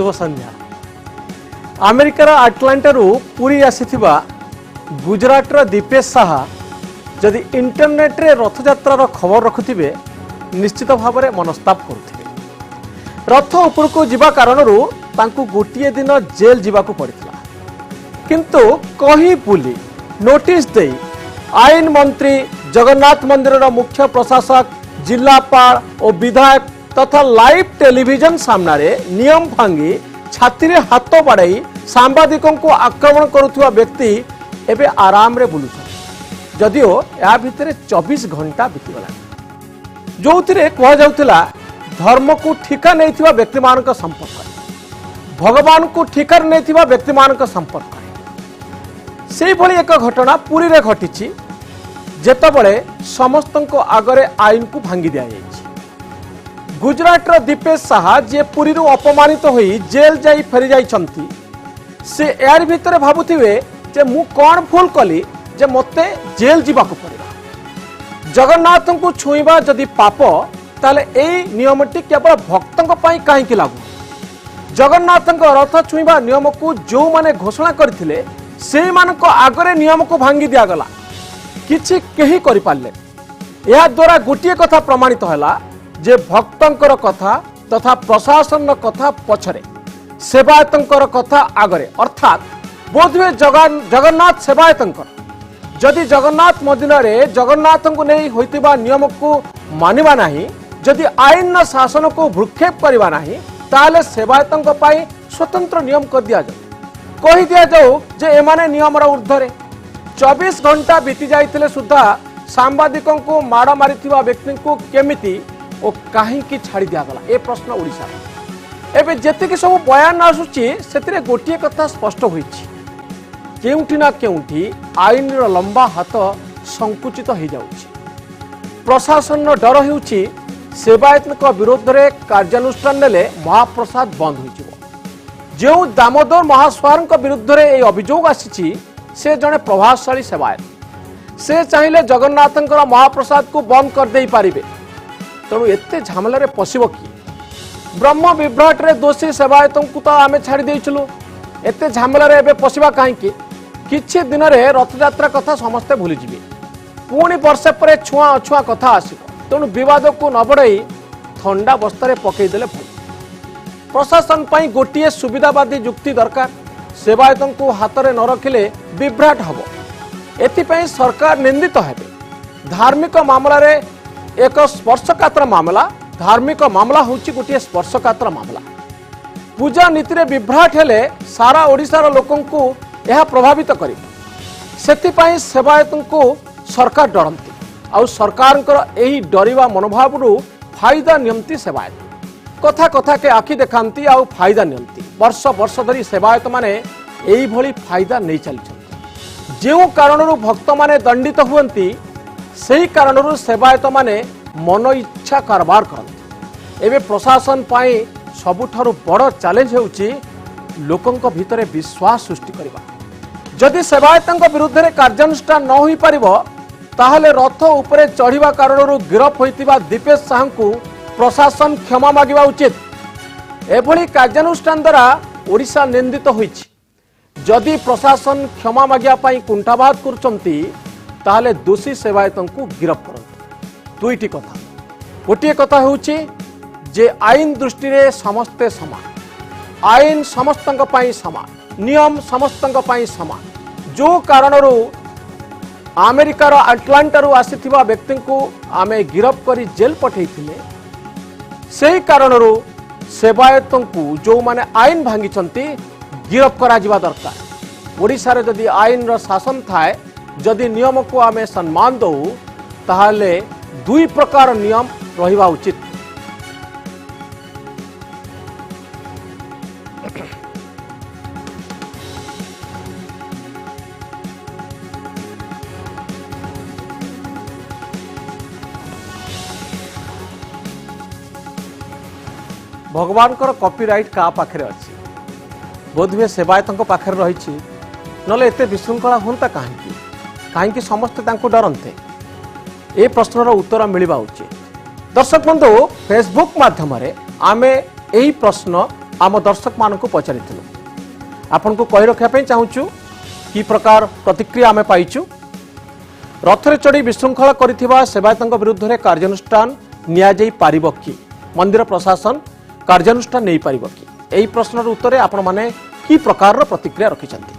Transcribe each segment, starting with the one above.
शुभ संध्या। अमेरिकार आटलांटारू पुरी आसीथिबा गुजरातर दीपेश साहा जदि इंटरनेट रे रथयात्रार खबर रखुथिबे निश्चित भाव में मनस्ताप करुथिबे। रथ उपरकू जिबा कारणरू तांकू गोटिए दिन जेल जिबाकू पड़िथिला, किंतु कही बुली नोटिस दे आईन मंत्री, जगन्नाथ मंदिर मुख्य प्रशासक, जिलापाल और विधायक तथा लाइव टेलीविजन सामने नियम भांगी छाती रे हाथ बाड़ाई सांबादिकों को आक्रमण करुवा व्यक्ति एवं आराम रे बुलुछ। जदिओ या भितर 24 घंटा बीतीगला, जो कहुला धर्म को ठिका नहीं व्यक्ति मान संपर्क, भगवान को ठिकार नहीं व्यक्ति मान संपर्क से भली एक घटना पुरी रे घटी जेतबले समस्त आगरे आईन को भांगी दिया जाइए। गुजरातर दीपेश साहा जे पुरी अपमानित होई जेल जाई फेरी जाइछंती, से यार भितर भाबुथिबे जे मु कौन भूल कली जे मते जेल जीवाकू पड़िबा। जगन्नाथ को छुईबा जदि पाप ताले एई नियमटी केवल भक्तों पई काहेकि लागू। जगन्नाथ रथ छुईबा नियम को जो माने घोषणा करथिले से मानक आगरे नियम को भांगी दिया गला, किछि केही करि पारले। या द्वारा गोटिए कथा प्रमाणित होला जे भक्तंकर कथा तथा प्रशासन कथा पछरे, सेवायतंकर कथा आगरे, अर्थात बोधवे जगन्नाथ सेवायतंकर जदि जगन्नाथ मंदिर रे जगन्नाथ को नहीं होइतिबा नियम को मानिबा नाही, जदि आईन शासन को भ्रुक्षेप करिबा नाही, ताले सेवायतंक पई स्वतंत्र नियम कर दिया जाए, कही दिया जाऊ जे एमाने नियमर ऊर्ध्वरे। 24 घंटा बीती जाइतिले सुद्धा सांबादिकों को माड़ मारिथिबा व्यक्ति को केमिति ओ काहेकि छाड़ी दिया गला, ए प्रश्न ओडिसा एबे जेतिकि सब बयान आसुची सेतिरे गोटिए कथा स्पष्ट होईछि, केउठी ना केउठी आईन लंबा हाथ संकुचित हो जाउछि। प्रशासन डर हेउछि सेवायतक विरोध रे कार्यानुष्ठान नेले महाप्रसाद बंद होइजिवो। जो दामोदर महास्वारक विरुद्ध रे ए अभियोग आसीछि से जने प्रभावशाली सेवायत, से चाहिए जगन्नाथ महाप्रसाद को बंद कर दे पारिबे, तेणु एते झमेला रे पशिबो कि? ब्रह्म विभ्राट रे दोषी सेवायतों को तो आमे छाड़ी देइछलु, एते झमेला रे एबे पशिबा काहेकि? किछि दिन रे रथयात्रा कथा समस्ते भूली जिबे, पुणी वर्षे परे छुआ अछुआ कथा आसीबो, तेणु विवाद को न बढ़ाई ठंडा बस्तारे पकई देले भल। प्रशासन पई गोटिए सुविधावादी युक्ति दरकार, सेवायतों को हाथ में न रखिले विभ्राट हम, एथिपाई सरकार निंदित हेबे। धार्मिक मामला रे एक स्पर्शकातर मामला, धार्मिक मामला होची गोटिए स्पर्शकातर मामला। पूजा नीति रे विभ्राट हेले सारा ओडिशार लोकं को यह प्रभावित करी, सेथिपाई सेवायतों को सरकार डरंती, आउ सरकारंकर एही डरिवा मनोभाव रु फायदा नियंती सेवायत। कथा कथा के आखि देखांती आउ फायदा नियंती। वर्ष वर्ष धरी सेवायत माने एही भली फायदा नहीं चलछंती। जेउ कारणरू भक्त माने दंडित हुअंती, सेही कारणरू सेवायत माने मन इच्छा कारबार करंती। एबे प्रशासन पाई सबुठारु बड़ चैलेंज हेउची लोकंक भितरे विश्वास सृष्टि करबा। जदि सेवायतंक विरुद्ध रे कार्यानुष्ठान न होई परिबो, ताहले रथ उपरे चढ़िबा कारणरू गिरफ होइतिबा दीपेश साहू को प्रशासन क्षमा मागिबा उचित। एभली कार्यानुष्ठान द्वारा ओडिशा निंदित होइछि। जदि प्रशासन क्षमा मागिया पाई कुंठाबाद करचंती, ताहले दोषी सेवायतों को गिरफ करंतु। दुईटी कथा, गोटिए कथा होउछि जे आईन दृष्टि रे समस्ते समान, आईन समस्तंक पाई समान, नियम समस्तंक पाई समान। जो कारणरू अमेरिकार आटलांटारू आसीथिबा व्यक्ति को आमे गिरफ करी जेल पठेइथिले, से कारणरू सेवायतों को जो माने आईन भांगी गिरफ करा जिबा दरकार। ओडिशा रे जदि आईन रो शासन थाए, जदि नियम को आमे सम्मान दउ, ताहले दुई प्रकार नियम रहिबा उचित। भगवान कॉपीराइट का पाखे अच्छी, बोधवे सेवायतों पाखे रही, नले एते विशृंखला होता कहीं कहीं समस्ते डरते, ए प्रश्नर उत्तर मिलवा उचित। दर्शक बंधु, फेसबुक माध्यम आमे यही प्रश्न आम दर्शक मान पचारि आपण को कही रखापी चाहूँ कि प्रकार प्रतिक्रिया आम पाइचु। रथरे चढ़ी विशृंखला करिथिबा सेवायतଙ୍କ विरुद्ध कार्यानुष्ठान नियाଯାଇ पारिबो कि मंदिर प्रशासन कार्यानुष्ठान नहीं पारिबो कि एही प्रश्नर उत्तर आपण माने कि प्रकार प्रतिक्रिया रखिछन्ति।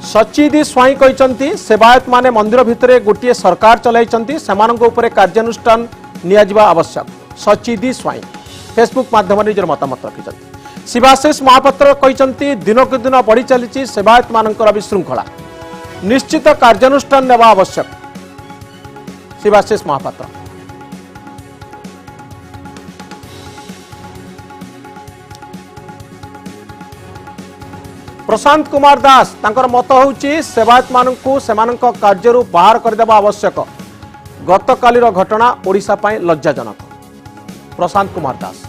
सचिदी स्वाई कहते सेवायत माने मंदिर भितर गोटे सरकार चलाइछन्ति सेमानक उपरे कार्यानुष्ठान नियाजिबा आवश्यक। सचिदी स्वाई फेसबुक माध्यम निजर मतामत रखिछन्ति। शिवाशीष महापात्र कहते दिनक दिन बढ़ी चली सेवायत मानकर विशृंखला निश्चित कार्यानुष्ठान नेबा आवश्यक। शिवाशीष महापात्र प्रशांत कुमार दास तांकर मत होउची सेवायत मानकु सेमानक कार्यरु बाहर करदेबा आवश्यक। गतकालीर घटना ओडिशा पई लज्जाजनक। प्रशांत कुमार दास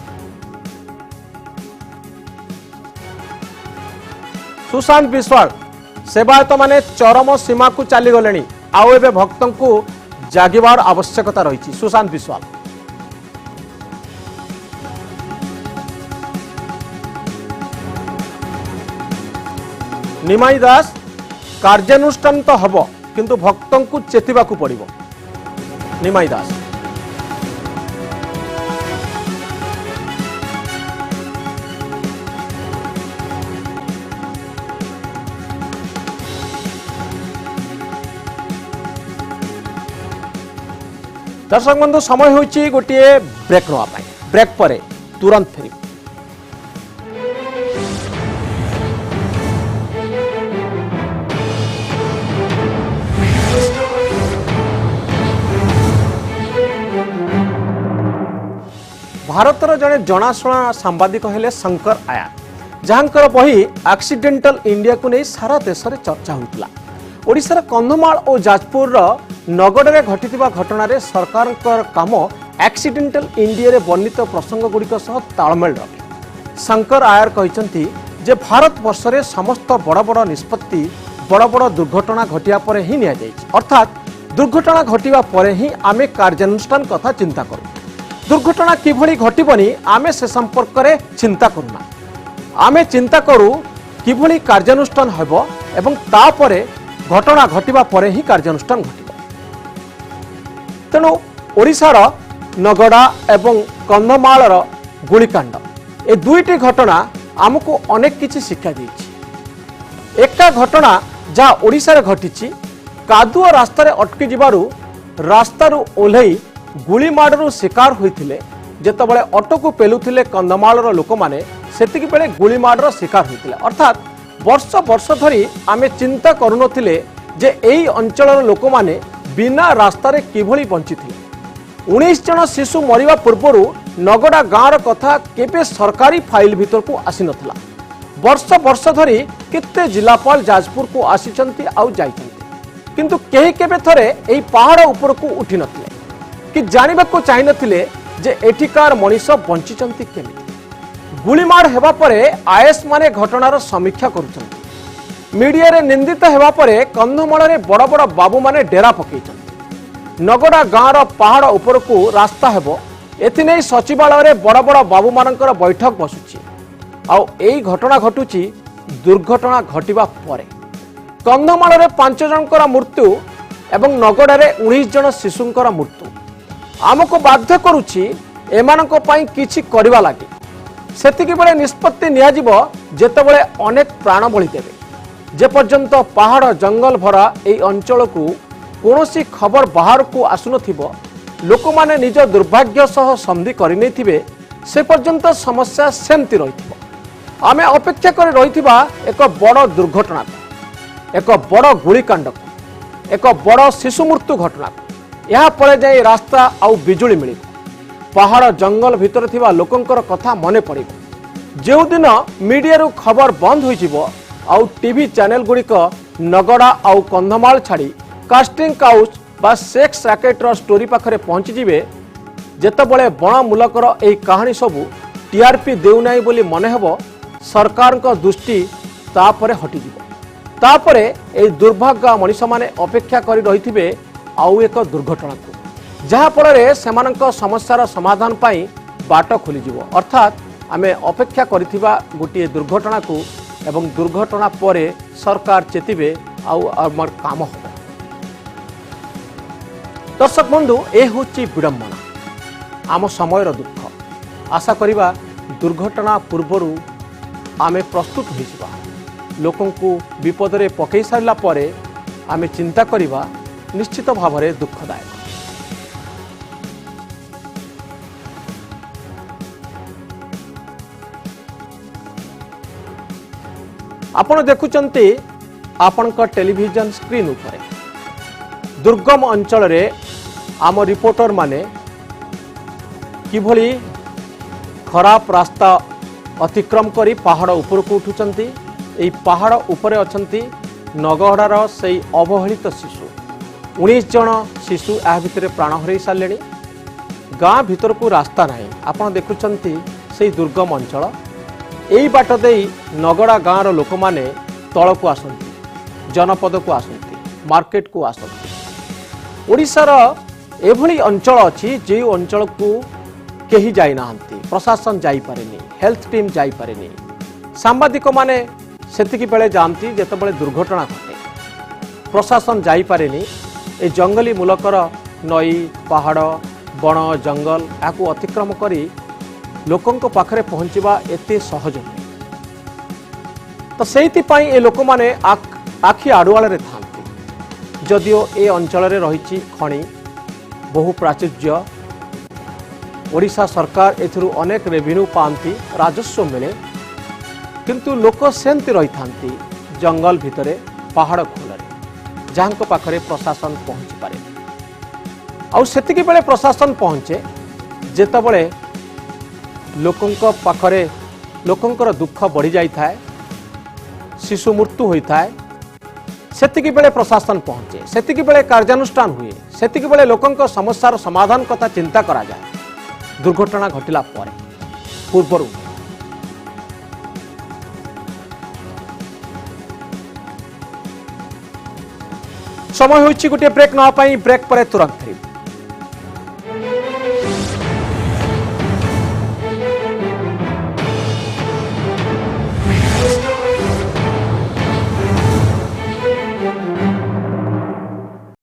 सुशांत विश्वाल सेवायत माने चरम सीमा को चली गलेनी आउ एबे भक्तों को जागिबार आवश्यकता रही। सुशांत विश्वाल निमाई दास कार्यानुष्ठान तो हब किंतु भक्तों को चेतिबा को पड़िबो। निमाई दास दर्शक बंधु समय होची गोटे ब्रेक नवा पाई। ब्रेक परे तुरंत फेरी। भारतर जड़े जनाशुना सांबादिक हेले शंकर आयार जहांकर बही एक्सीडेंटल इंडिया को नहीं सारा देश में चर्चा होता। ओडिशार कंधमाल और जाजपुर नगड़े घटिथिबा घटना सरकार काम एक्सीडेंटल इंडिया रे वर्णित प्रसंग गुड़िक तालमेल रखे। शंकर आयर कहते जे भारत वर्ष रे समस्त बड़ बड़ निष्पत्ति बड़ बड़ दुर्घटना घटिया पर ही निया जायछि। अर्थात दुर्घटना घटिबा पर ही आमे कार्यानुष्ठान कथा चिंता करू। दुर्घटना किभली घटिबनी आमे से संपर्क रे चिंता करूना। आमे चिंता करू किभली कार्यानुष्ठान हेबो एवं तापरे घटना घटिबा परे ही कार्यानुष्ठान घटिबो। तेणु ओडिशार नगड़ा एवं कंधमालर गुलिकांड ए दुईटी घटना आमको अनेक किछि शिक्षा देछि। एका घटना जहाँ ओडिशार घटिछि कादुआ रास्तार अटकी जिबारु रास्तारू ओल्हेई गुलीमाड़ू शिकार होइथिले जेतेबेले ऑटो को पेलुथिले कंधमालर लोक माने सेतिकी बेले गुलीमाड़र शिकार होइथिले। अर्थात वर्ष वर्ष धरी आमे चिंता करूनथिले जे एई अंचलर लोक माने बिना रास्तारे किभली बंचिथिले। 19 जन शिशु मरिबा पूर्वरु नगड़ा गाँवर कथा केबे सरकारी फाइल भीतर को आसी नथिला। वर्ष वर्ष धरी केते जिलापाल जाजपुर को आसीचंती आउ जाइचंती किंतु केही केबे थरे एई पहाड़ ऊपर को उठी नथिले कि जानिबा को चाहि नथिले जे एठिकार मनीष बंचिचंती केमिति। गुलीमाड़ हेबा परे आईएएस माने घटनार समीक्षा करुचंती। मीडिया रे निंदित हेबा परे कंधमाल रे बड़ बड़ बाबू माने डेरा पकेइचंती। नगड़ा गाँवर पहाड़ ऊपर को रास्ता हेबो एथिनै सचिवालय रे बड़ बड़ बाबू मानकर बैठक बसुची। आउ एई घटना घटुची दुर्घटना घटिबा परे। कंधमाल रे 5 जनकर मृत्यु एवं नगड़ा रे 19 जन शिशुंकर मृत्यु आमको बाध्य करुछि एमानक पई किछि करिबा लागि। सेतिकी बेले निष्पत्ति नियाजिबो जेतेबेले अनेक प्राण बलि देबे। जे पर्यंत पहाड़ जंगल भरा एई अंचल को कोनोसी खबर बाहर को आसुनथिबो लोक माने निज दुर्भाग्य सह संधि करि नैथिबे से पर्यंत समस्या सेमति रहिथिबो। आमे अपेक्षा करि रहिथिबा एक बड़ दुर्घटना एक बड़ गुलिकांड एक बड़ शिशु मृत्यु घटना यहाँ पर जाए रास्ता आउ बिजुली मिल पहाड़ जंगल भितर थिबा लोकंकर कथा मने पड़िबो। जो दिन मीडिया खबर बंद हो आउ टीवी चैनल गुड़िक नगड़ा आउ कंधमाल छाड़ी कास्टिंग काउच बा सेक्स रैकेटर स्टोरी पाखरे पहुंची जिवे जेतेबेले बण मूलकर एही कहानी सबू टीआरपी देउनाई बोली मने हेबो सरकार को दृष्टि तापरे हटिजिबो। तापरे एही दुर्भाग्य मनीष माने अपेक्षा करि रहिथिबे आउ एक दुर्घटना को जहाँफल से समस्यार समाधान पाई बाट खोलीजिव अर्थात आमे अपेक्षा करिथिबा गोटे दुर्घटना को एवं दुर्घटना पर सरकार चेतिबे आमर काम हो। दर्शक बंधु ए होची विडंबना आम समयर दुख आशा करिबा दुर्घटना पूर्वरु आमे प्रस्तुत होइजिबा लोकन को विपद रे पकई सारला परे आमे चिंता करिबा निश्चित भाव में दुखदायक। आपण देखुचंती आपण टेलीविजन स्क्रीन उपरे दुर्गम अंचल रे आम रिपोर्टर माने किभली खराब रास्ता अतिक्रम करी पहाड़ ऊपर को उठुचंती। एई पहाड़ उपरे अछंती नगहड़ार से अवहेलित शिशु 19 जन शिशु या भितर प्राण हरई सारे। गाँ भीतर को रास्ता नहीं आपण देखुचंती से दुर्गम अंचल यही बाट दे नगड़ा गाँव लोक मैंने तल को आसती जनपद को आसती मार्केट को आसती। ओडिशार एभली अंचल अच्छी जो अंचल को कहीं जाई नाहंती प्रशासन जाई पारेनी हेल्थ टीम जाई पारेनी सांबादिक माने सेतिकी बेले जानती जेतेबेले दुर्घटना घटे प्रशासन जाई पारेनी। ए जंगली मुलकर नई पहाड़ बण जंगल या अतिक्रम करी लोकंक पाखरे पहुँचवा एते सहज नुहे। तो सेइथिपाई ए लोक माने आखि आड़ुआल रे थांती जदिओ ए अंचल रे रहिछि खଣି बहु प्राचुर्य ओडिशा सरकार एथिरु अनेक रेवेन्यू पाती राजस्व मिले किंतु लोक सेंति रही थांती जंगल भितरे पहाड़ खोलरे जहां पाखरे प्रशासन पहुँची पारे आउ सेतिकी बेले प्रशासन पहुँचे जेतेबेले लोकंक पाखरे लोकंकर दुख बढ़ी जाई थाए शिशु मृत्यु होता है सेतिकी बेले प्रशासन पहुँचे सेतिकी बेले कार्यानुष्ठान हुए सेतिकी बेले लोकंक समस्यार समाधान कथा चिंता करा जाए दुर्घटना घटिला परे पूर्वरु। समय होइछि गोटे ब्रेक नवा पाई ब्रेक परे तुरंत फेरिबा।